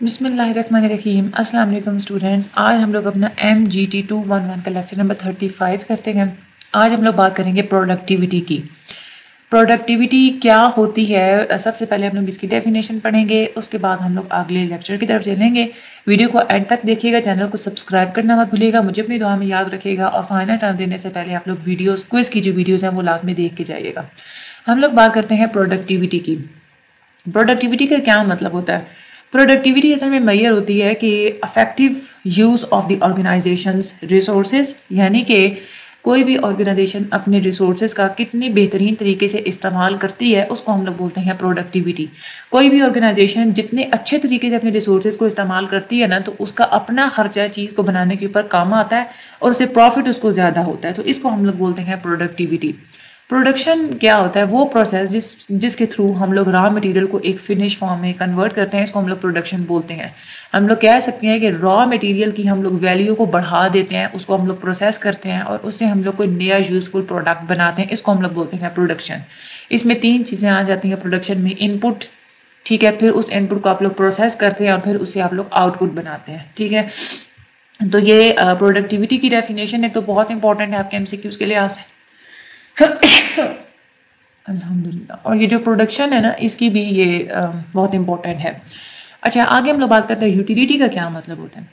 बिस्मिल्लाहिर्रहमानिर्रहीम। अस्सलाम वालेकुम स्टूडेंट्स। आज हम लोग अपना MGT 211 का लेक्चर नंबर 35 करते हैं। आज हम लोग बात करेंगे प्रोडक्टिविटी की। प्रोडक्टिविटी क्या होती है, सबसे पहले हम लोग इसकी डेफिनेशन पढ़ेंगे, उसके बाद हम लोग अगले लेक्चर की तरफ चलेंगे। वीडियो को एंड तक देखिएगा, चैनल को सब्सक्राइब करना मत भूलिएगा, मुझे अपनी दुआ में याद रखिएगा और फाइनल टर्म देने से पहले आप लोग वीडियोस क्विज की जो वीडियोस हैं वो लास्ट में देख के जाइएगा। हम लोग बात करते हैं प्रोडक्टिविटी की। प्रोडक्टिविटी का क्या मतलब होता है? प्रोडक्टिविटी असल में मैयर होती है कि affective use of the organisations resources, यानी कि कोई भी ऑर्गेनाइजेशन अपने रिसोर्सेज का कितनी बेहतरीन तरीके से इस्तेमाल करती है उसको हम लोग बोलते हैं प्रोडक्टिविटी। कोई भी ऑर्गेनाइजेशन जितने अच्छे तरीके से अपने रिसोर्सेज को इस्तेमाल करती है ना, तो उसका अपना खर्चा चीज़ को बनाने के ऊपर कम आता है और उससे प्रॉफिट उसको ज़्यादा होता है, तो इसको हम लोग बोलते हैं प्रोडक्टिविटी। प्रोडक्शन क्या होता है? वो प्रोसेस जिसके थ्रू हम लोग रॉ मटेरियल को एक फिनिश फॉर्म में कन्वर्ट करते हैं, इसको हम लोग प्रोडक्शन बोलते हैं। हम लोग कह सकते हैं कि रॉ मटेरियल की हम लोग वैल्यू को बढ़ा देते हैं, उसको हम लोग प्रोसेस करते हैं और उससे हम लोग कोई नया यूजफुल प्रोडक्ट बनाते हैं, इसको हम लोग बोलते हैं प्रोडक्शन। इसमें 3 चीज़ें आ जाती हैं प्रोडक्शन में। इनपुट, ठीक है, फिर उस इनपुट को आप लोग प्रोसेस करते हैं और फिर उससे आप लोग आउटपुट बनाते हैं, ठीक है। तो ये प्रोडक्टिविटी की डेफिनेशन है, तो बहुत इंपॉर्टेंट है आपके MCQs के लिहाज से। अल्हम्दुलिल्लाह। और ये जो प्रोडक्शन है ना, इसकी भी ये बहुत इंपॉर्टेंट है। अच्छा, आगे हम लोग बात करते हैं यूटिलिटी का क्या मतलब होता है।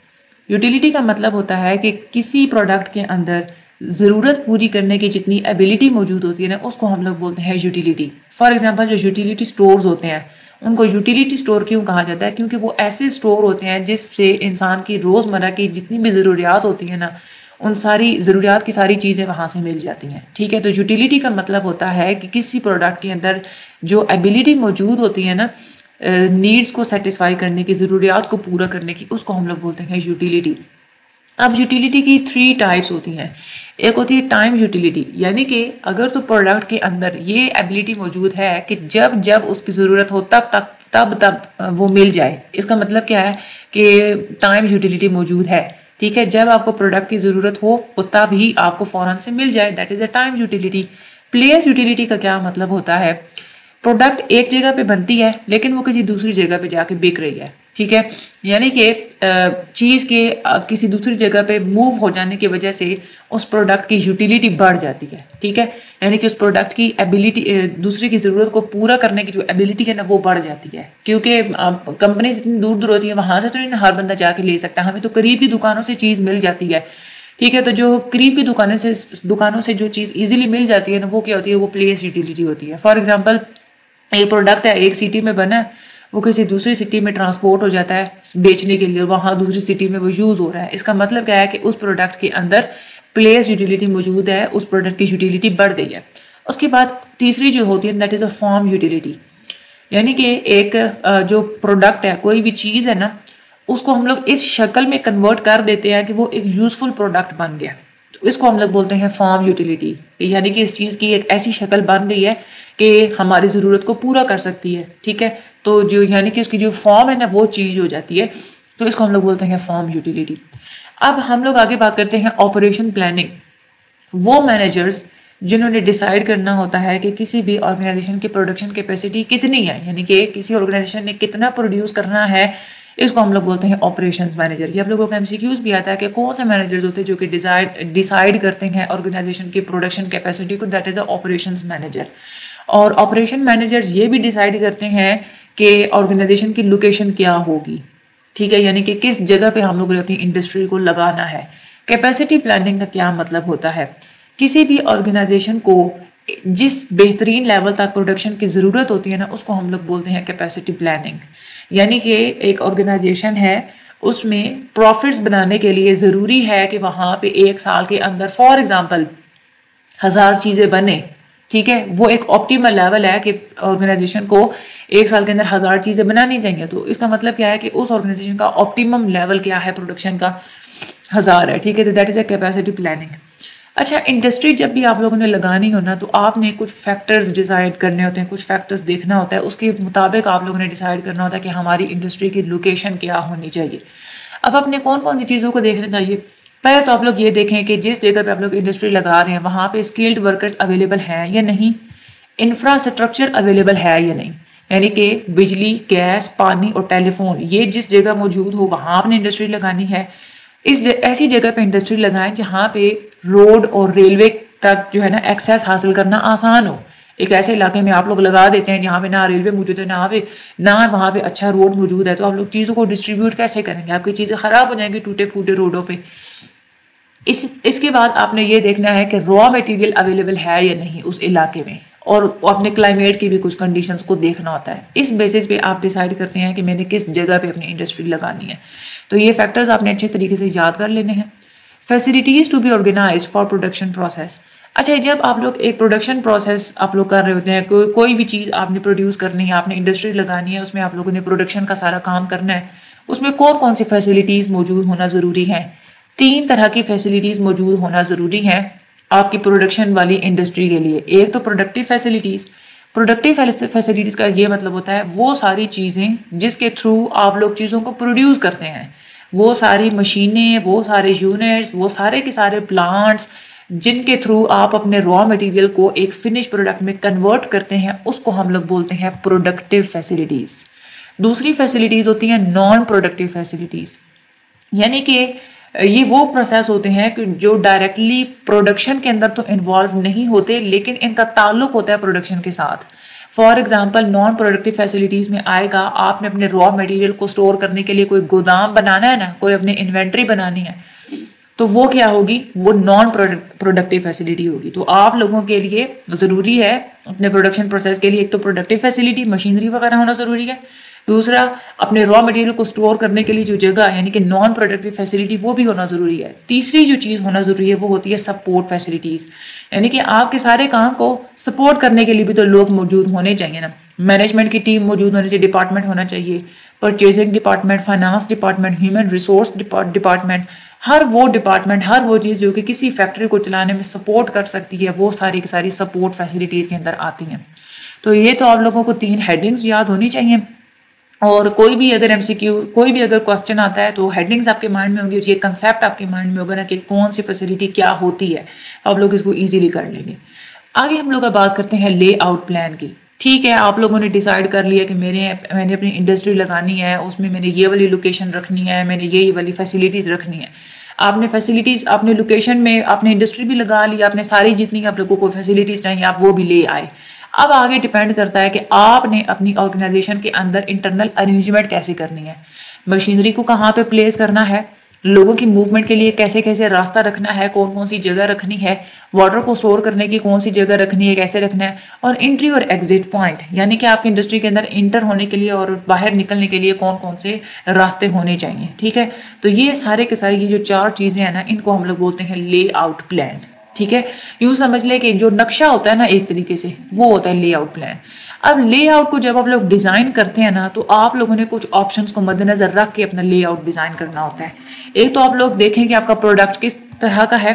यूटिलिटी का मतलब होता है कि किसी प्रोडक्ट के अंदर ज़रूरत पूरी करने की जितनी एबिलिटी मौजूद होती है ना, उसको हम लोग बोलते हैं यूटिलिटी। फॉर एग्जांपल, जो यूटिलिटी स्टोर्स होते हैं उनको यूटिलिटी स्टोर क्यों कहा जाता है? क्योंकि वो ऐसे स्टोर होते हैं जिससे इंसान की रोज़मर्रा की जितनी भी ज़रूरियात होती है ना, उन सारी ज़रूरियात की सारी चीज़ें वहाँ से मिल जाती हैं, ठीक है। तो यूटिलिटी का मतलब होता है कि किसी प्रोडक्ट के अंदर जो एबिलिटी मौजूद होती है ना, नीड्स को सेटिस्फाई करने की, ज़रूरियात को पूरा करने की, उसको हम लोग बोलते हैं यूटिलिटी। अब यूटिलिटी की 3 टाइप्स होती हैं। एक होती है टाइम यूटिलिटी, यानी कि अगर तो प्रोडक्ट के अंदर ये एबिलिटी मौजूद है कि जब जब उसकी ज़रूरत हो तब वो मिल जाए। इसका मतलब क्या है कि टाइम यूटिलिटी मौजूद है, ठीक है। जब आपको प्रोडक्ट की ज़रूरत हो तब ही आपको फ़ौरन से मिल जाए, that is a time utility. Place utility का क्या मतलब होता है? प्रोडक्ट एक जगह पे बनती है लेकिन वो किसी दूसरी जगह पे जाके बिक रही है, ठीक है। यानी कि चीज़ के किसी दूसरी जगह पे मूव हो जाने की वजह से उस प्रोडक्ट की यूटिलिटी बढ़ जाती है, ठीक है। यानी कि उस प्रोडक्ट की एबिलिटी, दूसरे की ज़रूरत को पूरा करने की जो एबिलिटी है ना, वो बढ़ जाती है। क्योंकि कंपनी इतनी दूर दूर होती है, वहाँ से तो नहीं हर बंदा जाके ले सकता, हमें तो करीब की दुकानों से चीज़ मिल जाती है, ठीक है। तो जो करीब की दुकानों से जो चीज़ ईजिली मिल जाती है ना, वो क्या होती है? वो प्लेस यूटिलिटी होती है। फॉर एग्जाम्पल, एक प्रोडक्ट है, एक सिटी में बना है, वो किसी दूसरी सिटी में ट्रांसपोर्ट हो जाता है बेचने के लिए, वहाँ दूसरी सिटी में वो यूज़ हो रहा है। इसका मतलब क्या है कि उस प्रोडक्ट के अंदर प्लेस यूटिलिटी मौजूद है, उस प्रोडक्ट की यूटिलिटी बढ़ गई है। उसके बाद तीसरी जो होती है that is a form utility, यानी कि एक जो प्रोडक्ट है, कोई भी चीज़ है ना, उसको हम लोग इस शक्ल में कन्वर्ट कर देते हैं कि वो एक यूज़फुल प्रोडक्ट बन गया, तो इसको हम लोग बोलते हैं फॉर्म यूटिलिटी। यानी कि इस चीज़ की एक ऐसी शक्ल बन गई है कि हमारी ज़रूरत को पूरा कर सकती है, ठीक है। तो जो यानी कि उसकी जो फॉर्म है ना, वो चेंज हो जाती है, तो इसको हम लोग बोलते हैं फॉर्म यूटिलिटी। अब हम लोग आगे बात करते हैं ऑपरेशन प्लानिंग। वो मैनेजर्स जिन्होंने डिसाइड करना होता है कि किसी भी ऑर्गेनाइजेशन की प्रोडक्शन कैपेसिटी कितनी है, यानी कि किसी ऑर्गेनाइजेशन ने कितना प्रोड्यूस करना है, इसको हम लोग बोलते हैं ऑपरेशंस मैनेजर। ये आप लोगों का MCQs भी आता है कि कौन से मैनेजर्स होते हैं जो कि डिसाइड करते हैं ऑर्गेनाइजेशन की प्रोडक्शन कैपेसिटी को, that is a operations manager. और ऑपरेशन मैनेजर्स ये भी डिसाइड करते हैं कि ऑर्गेनाइजेशन की लोकेशन क्या होगी, ठीक है, यानी कि किस जगह पे हम लोगों ने अपनी इंडस्ट्री को लगाना है। कैपेसिटी प्लानिंग का क्या मतलब होता है? किसी भी ऑर्गेनाइजेशन को जिस बेहतरीन लेवल तक प्रोडक्शन की ज़रूरत होती है ना, उसको हम लोग बोलते हैं कैपेसिटी प्लानिंग। यानी कि एक ऑर्गेनाइजेशन है, उसमें प्रॉफिट्स बनाने के लिए ज़रूरी है कि वहाँ पे 1 साल के अंदर फॉर एग्जांपल 1000 चीज़ें बने, ठीक है। वो एक ऑप्टिमल लेवल है कि ऑर्गेनाइजेशन को 1 साल के अंदर 1000 चीज़ें बनानी चाहिए। तो इसका मतलब क्या है कि उस ऑर्गेनाइजेशन का ऑप्टिमम लेवल क्या है प्रोडक्शन का? 1000 है, ठीक है। तो that is a capacity planning. अच्छा, इंडस्ट्री जब भी आप लोगों ने लगानी हो ना, तो आपने कुछ फैक्टर्स डिसाइड करने होते हैं, कुछ फैक्टर्स देखना होता है, उसके मुताबिक आप लोगों ने डिसाइड करना होता है कि हमारी इंडस्ट्री की लोकेशन क्या होनी चाहिए। अब आपने कौन कौन सी चीज़ों को देखना चाहिए? पहले तो आप लोग ये देखें कि जिस जगह पे आप लोग इंडस्ट्री लगा रहे हैं वहाँ पे स्किल्ड वर्कर्स अवेलेबल हैं या नहीं, इंफ्रास्ट्रक्चर अवेलेबल है या नहीं। यानी कि बिजली, गैस, पानी और टेलीफोन, ये जिस जगह मौजूद हो वहाँ आपने इंडस्ट्री लगानी है। ऐसी जगह पे इंडस्ट्री लगाएं जहाँ पे रोड और रेलवे तक जो है ना एक्सेस हासिल करना आसान हो। एक ऐसे इलाके में आप लोग लगा देते हैं जहाँ पे ना रेलवे मौजूद है, ना वहाँ पे अच्छा रोड मौजूद है, तो आप लोग चीज़ों को डिस्ट्रीब्यूट कैसे करेंगे? आपकी चीज़ें ख़राब हो जाएंगी टूटे फूटे रोडों पे। इसके बाद आपने ये देखना है कि रॉ मटेरियल अवेलेबल है या नहीं उस इलाके में, और अपने क्लाइमेट की भी कुछ कंडीशंस को देखना होता है। इस बेसिस पे आप डिसाइड करते हैं कि मैंने किस जगह पे अपनी इंडस्ट्री लगानी है। तो ये फैक्टर्स आपने अच्छे तरीके से याद कर लेने हैं। Facilities to be organize for production process. अच्छा, जब आप लोग एक प्रोडक्शन प्रोसेस आप लोग कर रहे होते हैं, कोई भी चीज़ आपने प्रोड्यूस करनी है, आपने इंडस्ट्री लगानी है, उसमें आप लोगों ने प्रोडक्शन का सारा काम करना है, उसमें कौन कौन सी फैसिलिटीज़ मौजूद होना ज़रूरी है? 3 तरह की फैसिलिटीज़ मौजूद होना ज़रूरी है आपकी प्रोडक्शन वाली इंडस्ट्री के लिए। एक तो प्रोडक्टिव फैसिलिटीज़। प्रोडक्टिव फैसिलिटीज़ का ये मतलब होता है वो सारी चीज़ें जिसके थ्रू आप लोग चीज़ों को प्रोड्यूस करते हैं, वो सारी मशीनें, वो सारे यूनिट्स, वो सारे के सारे प्लांट्स जिनके थ्रू आप अपने रॉ मटेरियल को एक फिनिश प्रोडक्ट में कन्वर्ट करते हैं, उसको हम लोग बोलते हैं प्रोडक्टिव फैसिलिटीज़। दूसरी फैसिलिटीज़ होती हैं नॉन प्रोडक्टिव फैसिलिटीज़, यानी कि ये वो प्रोसेस होते हैं कि जो डायरेक्टली प्रोडक्शन के अंदर तो इन्वॉल्व नहीं होते, लेकिन इनका ताल्लुक होता है प्रोडक्शन के साथ। For example, non productive facilities में आएगा, आपने अपने रॉ मटेरियल को स्टोर करने के लिए कोई गोदाम बनाना है ना, कोई अपनी इन्वेंट्री बनानी है, तो वो क्या होगी? वो नॉन प्रोडक्टिव फैसिलिटी होगी। तो आप लोगों के लिए ज़रूरी है अपने प्रोडक्शन प्रोसेस के लिए एक तो प्रोडक्टिव फैसिलिटी, मशीनरी वगैरह होना ज़रूरी है। दूसरा, अपने रॉ मटेरियल को स्टोर करने के लिए जो जगह यानी कि नॉन प्रोडक्टिव फैसिलिटी, वो भी होना ज़रूरी है। तीसरी जो चीज़ होना ज़रूरी है वो होती है सपोर्ट फैसिलिटीज़, यानी कि आपके सारे काम को सपोर्ट करने के लिए भी तो लोग मौजूद होने चाहिए ना। मैनेजमेंट की टीम मौजूद होनी चाहिए, डिपार्टमेंट होना चाहिए, purchasing department, finance department, human resource department, हर वो डिपार्टमेंट, हर वो चीज़ जो कि किसी फैक्ट्री को चलाने में सपोर्ट कर सकती है, वो सारी की सारी सपोर्ट फैसिलिटीज़ के अंदर आती हैं। तो ये तो आप लोगों को 3 हेडिंग्स याद होनी चाहिए। और कोई भी अगर एमसीक्यू, कोई भी अगर क्वेश्चन आता है तो हेडिंग्स आपके माइंड में होंगी, ये कंसेप्ट आपके माइंड में होगा ना कि कौन सी फैसिलिटी क्या होती है, आप लोग इसको इजीली कर लेंगे। आगे हम लोग बात करते हैं लेआउट प्लान की। ठीक है, आप लोगों ने डिसाइड कर लिया कि मैंने अपनी इंडस्ट्री लगानी है, उसमें मैंने ये वाली लोकेशन रखनी है, मैंने ये वाली फैसिलिटीज़ रखनी है। आपने फैसिलिटीज़, आपने लोकेशन में आपने इंडस्ट्री भी लगा ली, आपने सारी जितनी आप लोगों को फैसिलिटीज़ चाहिए आप वो भी ले आए। अब आगे डिपेंड करता है कि आपने अपनी ऑर्गेनाइजेशन के अंदर इंटरनल अरेंजमेंट कैसे करनी है, मशीनरी को कहाँ पे प्लेस करना है, लोगों की मूवमेंट के लिए कैसे कैसे रास्ता रखना है, कौन कौन सी जगह रखनी है, वाटर को स्टोर करने की कौन सी जगह रखनी है, कैसे रखना है, और एंट्री और एग्जिट पॉइंट, यानी कि आपकी इंडस्ट्री के अंदर इंटर होने के लिए और बाहर निकलने के लिए कौन कौन से रास्ते होने चाहिए। ठीक है, तो ये सारे के सारे ये जो 4 चीज़ें हैं ना, इनको हम लोग बोलते हैं लेआउट प्लान। ठीक है, यूँ समझ ले कि जो नक्शा होता है ना एक तरीके से, वो होता है लेआउट प्लान। अब लेआउट को जब आप लोग डिज़ाइन करते हैं ना, तो आप लोगों ने कुछ ऑप्शंस को मद्देनजर रख के अपना लेआउट डिज़ाइन करना होता है। एक तो आप लोग देखें कि आपका प्रोडक्ट किस तरह का है,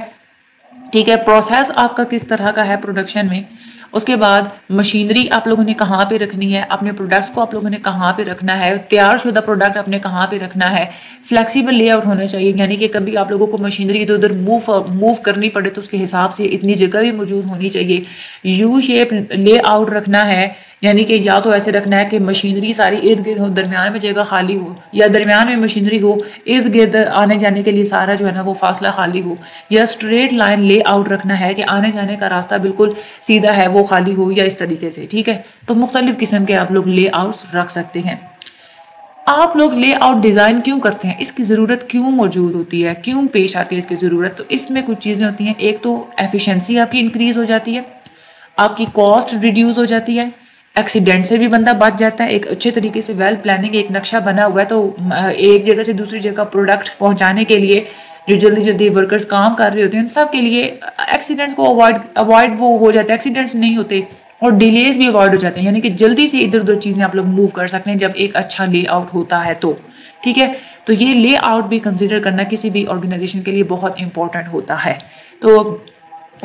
ठीक है, प्रोसेस आपका किस तरह का है प्रोडक्शन में, उसके बाद मशीनरी आप लोगों ने कहाँ पे रखनी है, अपने प्रोडक्ट्स को आप लोगों ने कहाँ पे रखना है, तैयार शुदा प्रोडक्ट आपने कहाँ पे रखना है। फ्लेक्सिबल लेआउट होना चाहिए, यानी कि कभी आप लोगों को मशीनरी इधर उधर मूव करनी पड़े तो उसके हिसाब से इतनी जगह भी मौजूद होनी चाहिए। यू शेप लेआउट रखना है, यानी कि या तो ऐसे रखना है कि मशीनरी सारी इर्द गिर्द हो, दरमियान में जगह खाली हो, या दरमियान में मशीनरी हो, इर्द गिर्द आने जाने के लिए सारा जो है ना वो फासला खाली हो, या स्ट्रेट लाइन लेआउट रखना है कि आने जाने का रास्ता बिल्कुल सीधा है वो खाली हो, या इस तरीके से। ठीक है, तो मुख्तलिफ किस्म के आप लोग लेआउट्स रख सकते हैं। आप लोग लेआउट डिज़ाइन क्यों करते हैं, इसकी ज़रूरत क्यों मौजूद होती है, क्यों पेश आती है इसकी ज़रूरत? तो इसमें कुछ चीज़ें होती हैं। एक तो एफिशिएंसी आपकी इंक्रीज़ हो जाती है, आपकी कॉस्ट रिड्यूस हो जाती है, एक्सीडेंट से भी बंदा बच जाता है। एक अच्छे तरीके से वेल प्लानिंग एक नक्शा बना हुआ है तो एक जगह से दूसरी जगह प्रोडक्ट पहुंचाने के लिए जो जल्दी जल्दी वर्कर्स काम कर रहे होते हैं, उन सब के लिए एक्सीडेंट्स को अवॉइड वो हो जाता है, एक्सीडेंट्स नहीं होते और डिलेज भी अवॉइड हो जाते हैं, यानी कि जल्दी से इधर उधर चीज़ें आप लोग मूव कर सकते हैं जब एक अच्छा लेआउट होता है तो। ठीक है, तो ये लेआउट भी कंसिडर करना किसी भी ऑर्गेनाइजेशन के लिए बहुत इंपॉर्टेंट होता है। तो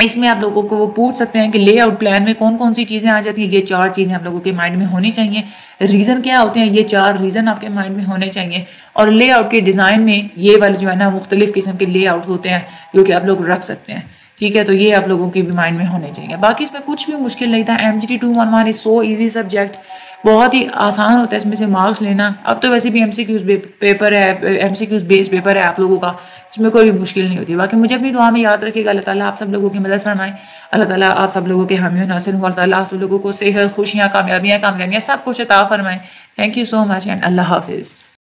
इसमें आप लोगों को वो पूछ सकते हैं कि लेआउट प्लान में कौन कौन सी चीज़ें आ जाती हैं। ये 4 चीज़ें आप लोगों के माइंड में होनी चाहिए। रीज़न क्या होते हैं, ये 4 रीज़न आपके माइंड में होने चाहिए। और लेआउट के डिज़ाइन में ये वाले जो है ना मुख्तलिफ किस्म के लेआउट होते हैं जो कि आप लोग रख सकते हैं। ठीक है, तो ये आप लोगों के भी माइंड में होने चाहिए। बाकी इसमें कुछ भी मुश्किल नहीं था। MGT 211 is so easy subject, बहुत ही आसान होता है इसमें से मार्क्स लेना। अब तो वैसे भी MCQs पेपर है, MCQs बेस्ड पेपर है आप लोगों का, इसमें कोई भी मुश्किल नहीं होती। बाकी मुझे अपनी दुआ में याद रखिएगा, अल्लाह ताला आप सब लोगों की मदद फरमाए, अल्लाह ताला आप सब लोगों के हामी और नासिर हो, अल्लाह ताला आप सब लोगों को सेहत, खुशियाँ, कामयाबियाँ, कामयाबियाँ सब कुछ अता फरमाए। Thank you so much and अल्लाह हाफिज़।